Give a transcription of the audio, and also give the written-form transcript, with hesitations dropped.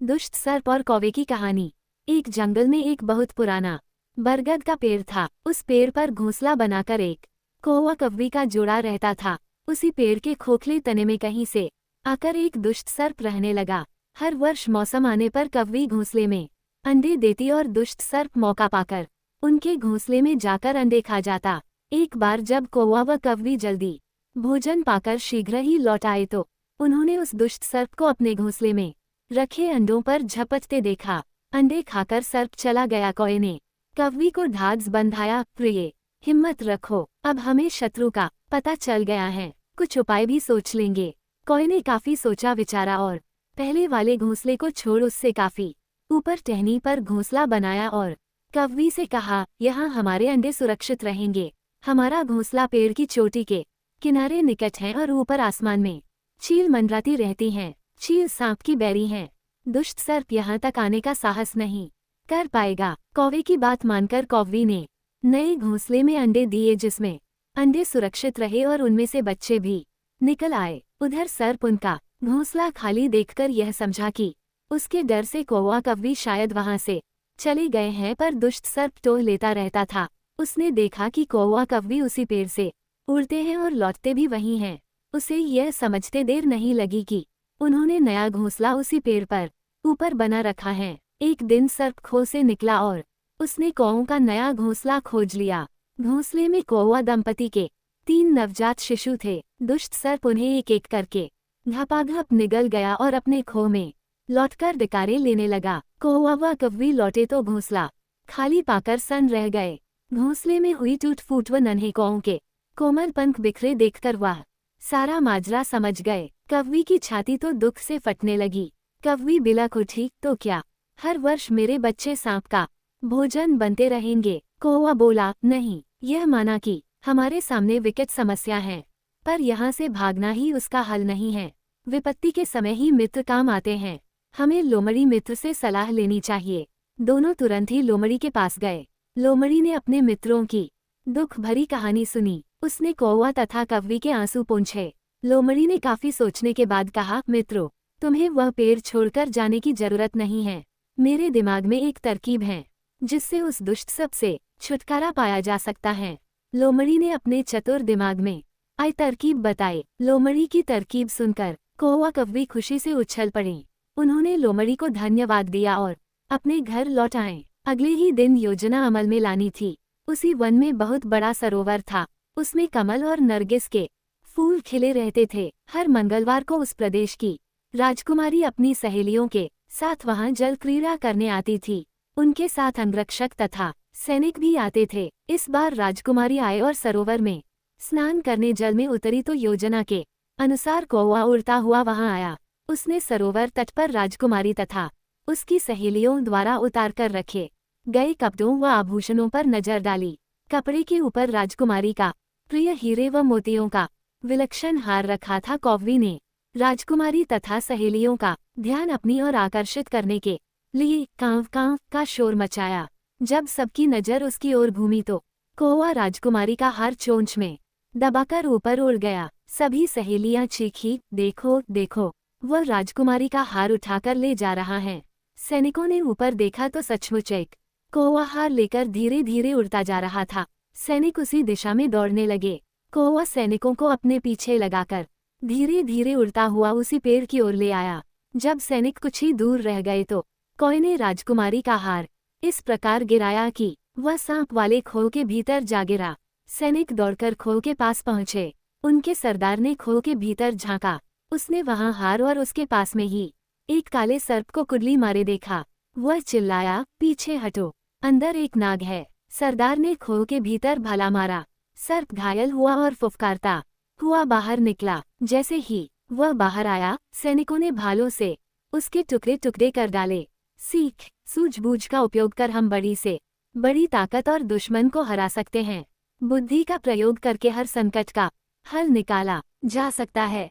दुष्ट सर्प और कौवे की कहानी। एक जंगल में एक बहुत पुराना बरगद का पेड़ था। उस पेड़ पर घोंसला बनाकर एक कौवा कौवी का जोड़ा रहता था। उसी पेड़ के खोखले तने में कहीं से आकर एक दुष्ट सर्प रहने लगा। हर वर्ष मौसम आने पर कौवी घोंसले में अंडे देती और दुष्ट सर्प मौका पाकर उनके घोंसले में जाकर अंडे खा जाता। एक बार जब कौवा व कौवी जल्दी भोजन पाकर शीघ्र ही लौट आए तो उन्होंने उस दुष्ट सर्प को अपने घोंसले में रखे अंडों पर झपटते देखा। अंडे खाकर सर्प चला गया। कौवे ने कौवी को ढांढस बंधाया, प्रिय हिम्मत रखो, अब हमें शत्रु का पता चल गया है, कुछ उपाय भी सोच लेंगे। कौवे ने काफी सोचा विचारा और पहले वाले घोंसले को छोड़ उससे काफी ऊपर टहनी पर घोंसला बनाया और कौवी से कहा, यहाँ हमारे अंडे सुरक्षित रहेंगे। हमारा घोंसला पेड़ की चोटी के किनारे निकट है और ऊपर आसमान में चील मंडराती रहती हैं। चील सांप की बैरी हैं। दुष्ट सर्प यहाँ तक आने का साहस नहीं कर पाएगा। कौवे की बात मानकर कौवी ने नए घोंसले में अंडे दिए, जिसमें अंडे सुरक्षित रहे और उनमें से बच्चे भी निकल आए। उधर सर्प उनका घोंसला खाली देखकर यह समझा कि उसके डर से कौवा कौवी शायद वहां से चले गए हैं, पर दुष्ट सर्प टोह लेता रहता था। उसने देखा कि कौवा कौवी उसी पेड़ से उड़ते हैं और लौटते भी वही हैं। उसे यह समझते देर नहीं लगी कि उन्होंने नया घोंसला उसी पेड़ पर ऊपर बना रखा है। एक दिन सर्प खो से निकला और उसने कौवों का नया घोंसला खोज लिया। घोंसले में कौवा दंपति के 3 नवजात शिशु थे। दुष्ट सर्प उन्हें एक एक करके घपाघप निगल गया और अपने खो में लौटकर डिकारे लेने लगा। कौवा व कौवी लौटे तो घोंसला खाली पाकर सन्न रह गए। घोंसले में हुई टूट फूट व नन्हे कौवों के कोमल पंख बिखरे देखकर वह सारा माजरा समझ गए। कौवी की छाती तो दुख से फटने लगी। कौवी बिलख उठी, तो क्या हर वर्ष मेरे बच्चे सांप का भोजन बनते रहेंगे? कौवा बोला, नहीं, यह माना कि हमारे सामने विकट समस्या है, पर यहाँ से भागना ही उसका हल नहीं है। विपत्ति के समय ही मित्र काम आते हैं। हमें लोमड़ी मित्र से सलाह लेनी चाहिए। दोनों तुरंत ही लोमड़ी के पास गए। लोमड़ी ने अपने मित्रों की दुख भरी कहानी सुनी। उसने कौवा तथा कौवी के आंसू पोंछे। लोमड़ी ने काफी सोचने के बाद कहा, मित्रों, तुम्हें वह पेड़ छोड़कर जाने की जरूरत नहीं है। मेरे दिमाग में एक तरकीब है जिससे उस दुष्ट सर्प से छुटकारा पाया जा सकता है। लोमड़ी ने अपने चतुर दिमाग में आई तरकीब बताई। लोमड़ी की तरकीब सुनकर कौवा कौवी खुशी से उछल पड़े। उन्होंने लोमड़ी को धन्यवाद दिया और अपने घर लौट आए। अगले ही दिन योजना अमल में लानी थी। उसी वन में बहुत बड़ा सरोवर था। उसमें कमल और नरगिस के फूल खिले रहते थे। हर मंगलवार को उस प्रदेश की राजकुमारी अपनी सहेलियों के साथ वहां जल क्रीड़ा करने आती थी। उनके साथ अंगरक्षक तथा सैनिक भी आते थे। इस बार राजकुमारी आए और सरोवर में स्नान करने जल में उतरी तो योजना के अनुसार कौवा उड़ता हुआ वहां आया। उसने सरोवर तट पर राजकुमारी तथा उसकी सहेलियों द्वारा उतार कर रखे गए कपड़ों व आभूषणों पर नजर डाली। कपड़े के ऊपर राजकुमारी का प्रिय हीरे व मोतियों का विलक्षण हार रखा था। कौवी ने राजकुमारी तथा सहेलियों का ध्यान अपनी ओर आकर्षित करने के लिए कांव कांव का शोर मचाया। जब सबकी नजर उसकी ओर घूमी तो कौवा राजकुमारी का हार चोंच में दबाकर ऊपर उड़ गया। सभी सहेलियां चीखी, देखो देखो, वह राजकुमारी का हार उठाकर ले जा रहा है। सैनिकों ने ऊपर देखा तो सचमुच एक कौवा हार लेकर धीरे धीरे उड़ता जा रहा था। सैनिक उसी दिशा में दौड़ने लगे। कौवा सैनिकों को अपने पीछे लगाकर धीरे धीरे उड़ता हुआ उसी पेड़ की ओर ले आया। जब सैनिक कुछ ही दूर रह गए तो कौवे ने राजकुमारी का हार इस प्रकार गिराया कि वह सांप वाले खो के भीतर जा गिरा। सैनिक दौड़कर खो के पास पहुंचे। उनके सरदार ने खो के भीतर झांका। उसने वहां हार और उसके पास में ही एक काले सर्प को कुंडली मारे देखा। वह चिल्लाया, पीछे हटो, अंदर एक नाग है। सरदार ने खो के भीतर भाला मारा। सर्प घायल हुआ और फुफकारता हुआ बाहर निकला। जैसे ही वह बाहर आया, सैनिकों ने भालों से उसके टुकड़े टुकड़े कर डाले। सीख, सूझबूझ का उपयोग कर हम बड़ी से बड़ी ताकत और दुश्मन को हरा सकते हैं। बुद्धि का प्रयोग करके हर संकट का हल निकाला जा सकता है।